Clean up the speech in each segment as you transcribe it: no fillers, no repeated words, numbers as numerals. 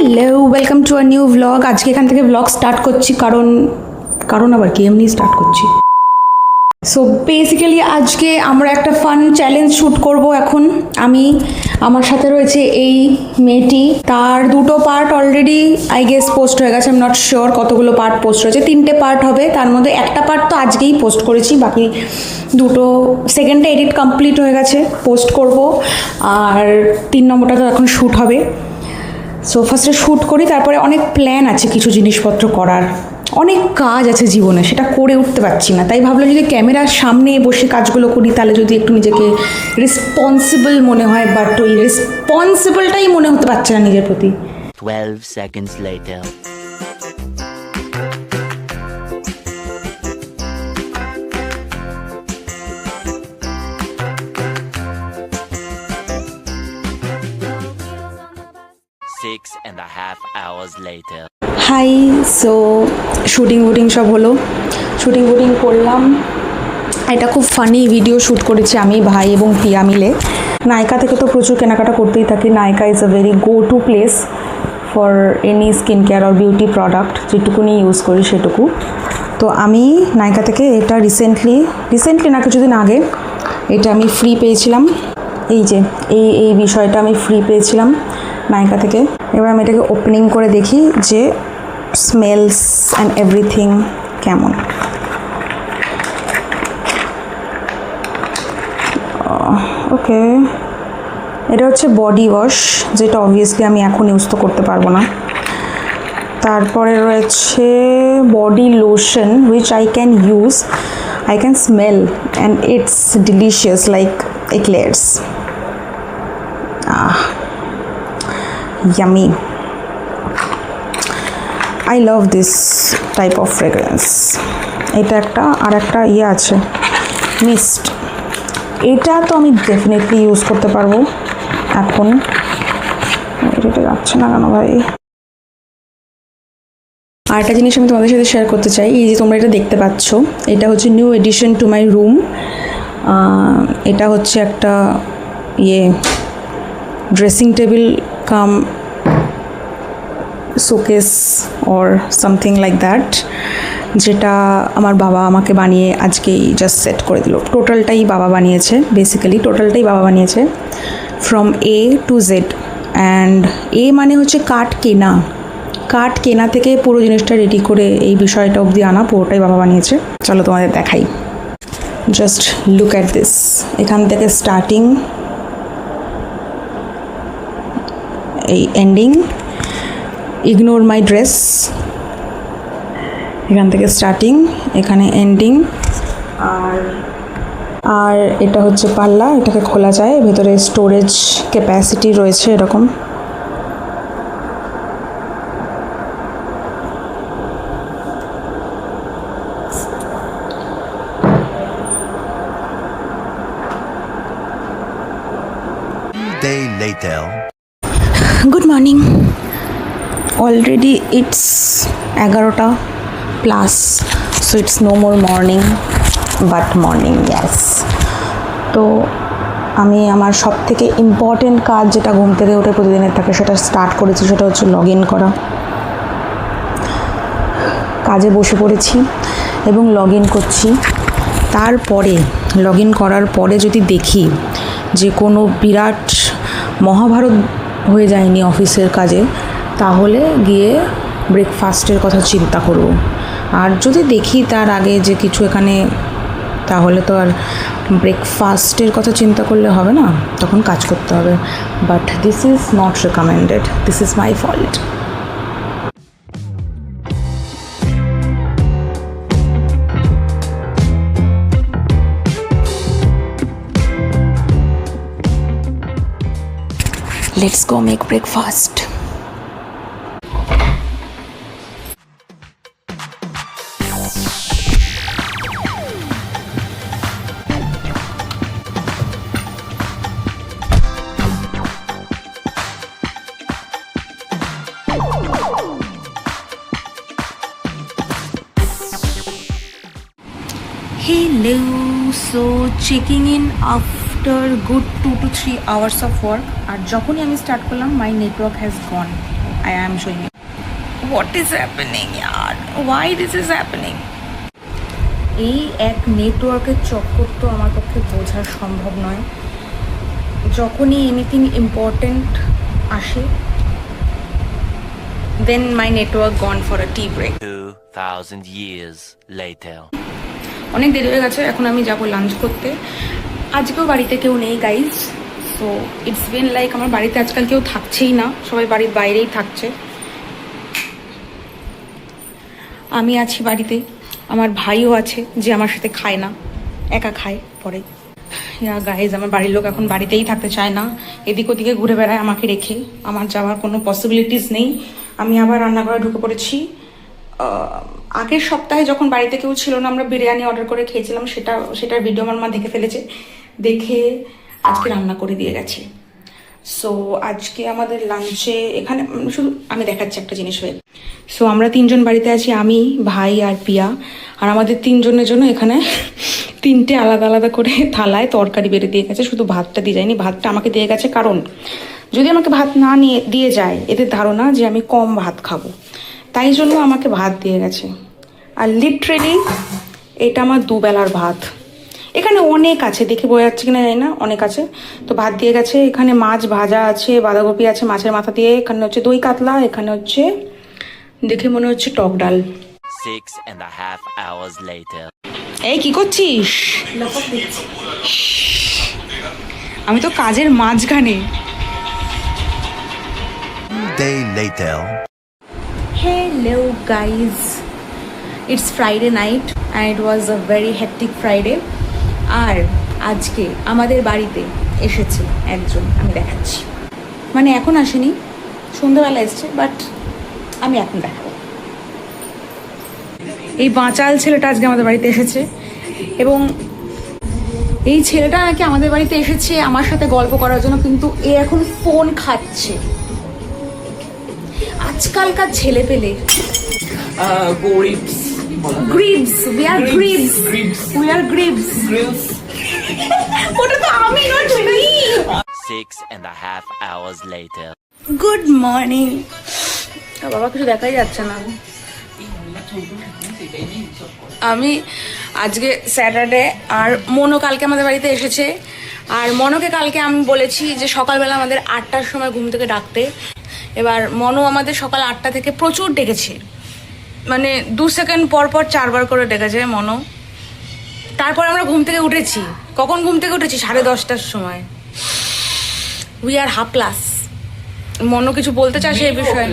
Hello, welcome to a new vlog. আজকে এখান থেকে ভ্লগ স্টার্ট করছি কারণ আবার কি এমনি স্টার্ট করছি। সো বেসিক্যালি আজকে আমরা একটা ফান চ্যালেঞ্জ শ্যুট করব। এখন আমার সাথে রয়েছে এই মেয়েটি, তার দুটো part already I guess post হয়ে গেছে। আই এম নট শিওর কতগুলো পার্ট পোস্ট হয়েছে, 3টে পার্ট হবে। তার মধ্যে একটা পার্ট তো আজকেই পোস্ট করেছি, বাকি দুটো সেকেন্ডটা এডিট কমপ্লিট হয়ে গেছে, পোস্ট করব। আর 3 নম্বরটা তো এখন শ্যুট হবে। সো ফার্স্টে শ্যুট করি, তারপরে অনেক প্ল্যান আছে কিছু জিনিসপত্র করার, অনেক কাজ আছে জীবনে, সেটা করে উঠতে পারছি না। তাই ভাবলাম যদি ক্যামেরার সামনে বসে কাজগুলো করি তাহলে যদি একটু নিজেকে রেসপন্সিবল মনে হয়, বাট ওই রেসপন্সিবলটাই মনে হতে পারছে না নিজের প্রতি। 12 seconds later. Six and a half hours later. Hi, so shooting সব হলো, শুটিং করলাম। এটা খুব ফানি ভিডিও শ্যুট করেছি আমি, ভাই এবং পিয়া মিলে। নায়িকা থেকে তো প্রচুর কেনাকাটা করতেই থাকি। নায়িকা is a very go to place for any skin care or beauty product, যেটুকুনি ইউজ করি সেটুকু। তো আমি নায়িকা থেকে এটা রিসেন্টলি না, কিছুদিন আগে এটা আমি ফ্রি পেয়েছিলাম। এই যে এই বিষয়টা আমি ফ্রি পেয়েছিলাম নায়িকা থেকে। এবার আমি এটাকে ওপেনিং করে দেখি যে স্মেলস অ্যান্ড এভরিথিং কেমন। ওকে, এটা হচ্ছে বডি ওয়াশ, যেটা অবভিয়াসলি আমি এখন ইউজ তো করতে পারবো না। তারপরে রয়েছে body lotion which I can use, I can smell and it's delicious like eclairs. Yummy. I love this type of fragrance. এটা একটা আছে মিস্ট, এটা তো আমি ডেফিনেটলি ইউজ করতে পারবো এখন। এটা যাচ্ছে না কেন ভাই? আর একটা জিনিস আমি তোমাদের সাথে শেয়ার করতে চাই। এই যে তোমরা এটা দেখতে পাচ্ছ, এটা হচ্ছে new addition to my room. এটা হচ্ছে একটা dressing table come showcase or something like that, যেটা আমার বাবা আমাকে বানিয়ে আজকেই জাস্ট সেট করে দিল। টোটালটাই বাবা বানিয়েছে, টোটালটাই বাবা বানিয়েছে from A to Z. And মানে হচ্ছে কাঠ কেনা থেকে পুরো জিনিসটা রেডি করে এই বিষয়টা অবধি আনা, পুরোটাই বাবা বানিয়েছে। চলো তোমাদের দেখাই, জাস্ট লুক অ্যাট দিস। এখান থেকে স্টার্টিং, এই এন্ডিং, ইগনোর মাই ড্রেস, এখান থেকে স্টার্টিং, এখানে এন্ডিং। আর এটা হচ্ছে পাল্লা, এটাকে খোলা যায়, ভেতরে স্টোরেজ ক্যাপাসিটি রয়েছে এরকম। Day later. Good morning. Already it's 11টা plus, so it's no more morning but morning, yes. তো আমি আমার সব থেকে ইম্পর্টেন্ট কাজ, যেটা ঘুম থেকে উঠে প্রতিদিনের থাকে, সেটা স্টার্ট করেছি। সেটা হচ্ছে লগ ইন করা। কাজে বসে পড়েছি এবং লগ ইন করছি। তারপরে লগ ইন করার পরে যদি দেখি যে কোনো বিরাট মহাভারত হয়ে যায়নি অফিসের কাজে, তাহলে গিয়ে ব্রেকফাস্টের কথা চিন্তা করব। আর যদি দেখি তার আগে যে কিছু এখানে, তাহলে তো আর ব্রেকফাস্টের কথা চিন্তা করলে হবে না, তখন কাজ করতে হবে। But this is not recommended, this is my fault. Let's go make breakfast. Hello, so checking in after good 2 to 3 hours of work. আর যখনই আমি স্টার্ট করলাম, মাই network has gone. I am showing you. What is happening, yaar? Why this is happening? এই এক নেটওয়ার্কের চক্কর তো আমার পক্ষে বোঝা সম্ভব নয়। যখনই এনিথিং ইম্পর্টেন্ট আসে, then my network gone for a tea break. 2,000 years later. অনেক দেরি হয়ে গেছে, এখন আমি যাব লাঞ্চ করতে। আজকেও বাড়িতে কেউ নেই guys, so it's been like আমার বাড়িতে আজকাল কেউ থাকছেই না, সবাই বাড়ির বাইরেই থাকছে। আমি আছি বাড়িতে, আমার ভাইও আছে যে আমার সাথে খায় না, একা খায় পরে। গাইজ আমার বাড়ির লোক এখন বাড়িতেই থাকতে চায় না, এদিক ওদিকে ঘুরে বেড়ায় আমাকে রেখে। আমার যাওয়ার কোনো পসিবিলিটিস নেই। আমি আবার রান্নাঘরে ঢুকে পড়েছি। আগের সপ্তাহে যখন বাড়িতে কেউ ছিল না, আমরা বিরিয়ানি অর্ডার করে খেয়েছিলাম, সেটার ভিডিও আমার মা দেখে ফেলেছে, দেখে আজকে রান্না করে দিয়ে গেছে। সো আজকে আমাদের লাঞ্চে এখানে শুধু আমি দেখাচ্ছি একটা জিনিস হয়ে। সো আমরা তিনজন বাড়িতে আছি, আমি, ভাই আর পিয়া। আর আমাদের তিনজনের জন্য এখানে তিনটে আলাদা আলাদা করে থালায় তরকারি বেড়ে দিয়ে গেছে, শুধু ভাতটা দিয়ে যায়নি। ভাতটা আমাকে দিয়ে গেছে কারণ যদি আমাকে ভাত না নিয়ে দিয়ে যায়, এদের ধারণা যে আমি কম ভাত খাবো, তাই জন্য আমাকে ভাত দিয়ে গেছে। আর লিটারেলি এটা আমার দুবেলার ভাত। এখানে অনেক আছে, দেখে বোঝা যাচ্ছে কিনা জানি না, অনেক আছে। তো ভাত দিয়ে গেছে, এখানে মাছ ভাজা আছে, বাঁধাকপি আছে মাছের মাথা দিয়ে, এখানে হচ্ছে দই কাতলা, এখানে হচ্ছে দেখে মনে হচ্ছে টক ডাল। 6.5 hours later. এই কি করছিস? আমি তো কাজের মাঝখানে। Day later. Hello guys, it's Friday night and it was a very hectic Friday. আর আজকে আমাদের বাড়িতে এসেছে একজন, আমি দেখাচ্ছি। মানে এখন আসেনি, সন্ধ্যাবেলা এসছে, বাট আমি এখন দেখাবো। এই বাঁচাল ছেলেটা আজকে আমাদের বাড়িতে এসেছে, এবং এই ছেলেটা নাকি আমাদের বাড়িতে এসেছে আমার সাথে গল্প করার জন্য, কিন্তু এ এখন ফোন খাচ্ছে। আজকালকার ছেলে পেলে গ্রিবস, we are গ্রিবস, we are গ্রিবস। ওটা তো আমি না, তুমি। 6.5 hours later. Good morning. বাবা কিছু দেখাই যাচ্ছে না। আমি আজকে স্যাটারডে, আর মনো কালকে আমাদের বাড়িতে এসেছে। আর মনোকে কালকে আমি বলেছি যে সকালবেলা আমাদের 8টার সময় ঘুম থেকে ডাকতে। এবার মনো আমাদের সকাল 8টা থেকে প্রচুর ডেকেছে, মানে 2 সেকেন্ড পর পর 4 বার করে ডেকেছে মনো। তারপর আমরা ঘুম থেকে উঠেছি। কখন ঘুম থেকে উঠেছি? 10:30টার সময়। We are হাপলাস। মনো কিছু বলতে চাস এই বিষয়ে?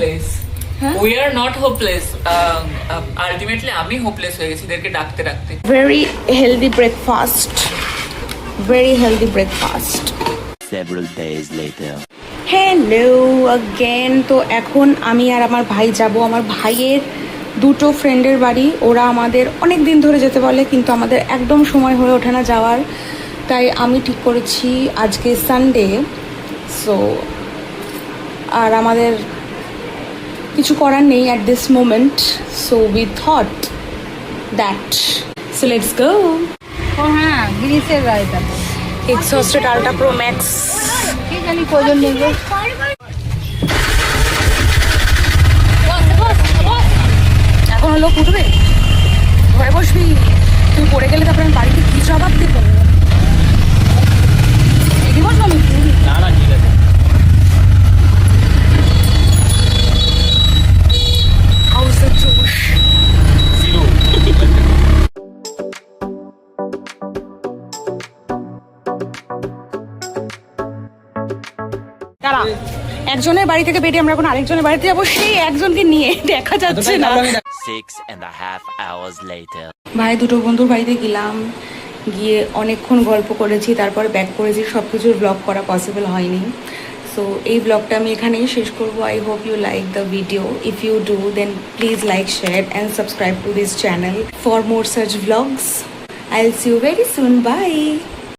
We are not hopeless. Ultimately, আমি hopeless হয়ে গেছি এদেরকে ডাকতে ডাকতে। Very healthy breakfast, very healthy breakfast. Several days later. Hello again. তো এখন আমি আর আমার ভাই যাব আমার ভাইয়ের 2টো ফ্রেন্ডের বাড়ি। ওরা আমাদের অনেক দিন ধরে যেতে বলে, কিন্তু আমাদের একদম সময় হয়ে ওঠে না যাওয়ার। তাই আমি ঠিক করেছি আজকে সানডে, সো আর আমাদের কিছু করার নেই at this moment, so we thought that so let's go. ও হ্যাঁ, গ্রিসের গাড়িটা তো এক্সস্টেড আল্ট্রা প্রো ম্যাক্স। কি জানি কজন নেবে। এখন লোক উঠবে, ঘরে বসবি, তুই পড়ে গেলে তারপরে আমি বাড়িতে কি জবাব দেবো? এটি বসবো আমি? না না, ঠিক আছে। How's the Josh? দাঁড়া, একজনের বাড়ি থেকে বেরিয়ে আমরা এখন আরেকজনের বাড়িতে যাবো, সেই একজনকে নিয়ে দেখা যাচ্ছে না। 6.5 hours later. ভাই 2টো বন্ধুর বাড়িতে গেলাম, গিয়ে অনেকক্ষণ গল্প করেছি, তারপর ব্যাক করেছি। সব কিছুর ব্লগ করা পসিবল হয়নি, সো এই ব্লগটা আমি এখানেই শেষ করবো। I hope you like the video. If you do then please like, share and subscribe to this channel for more such vlogs. I'll see you very soon. Bye.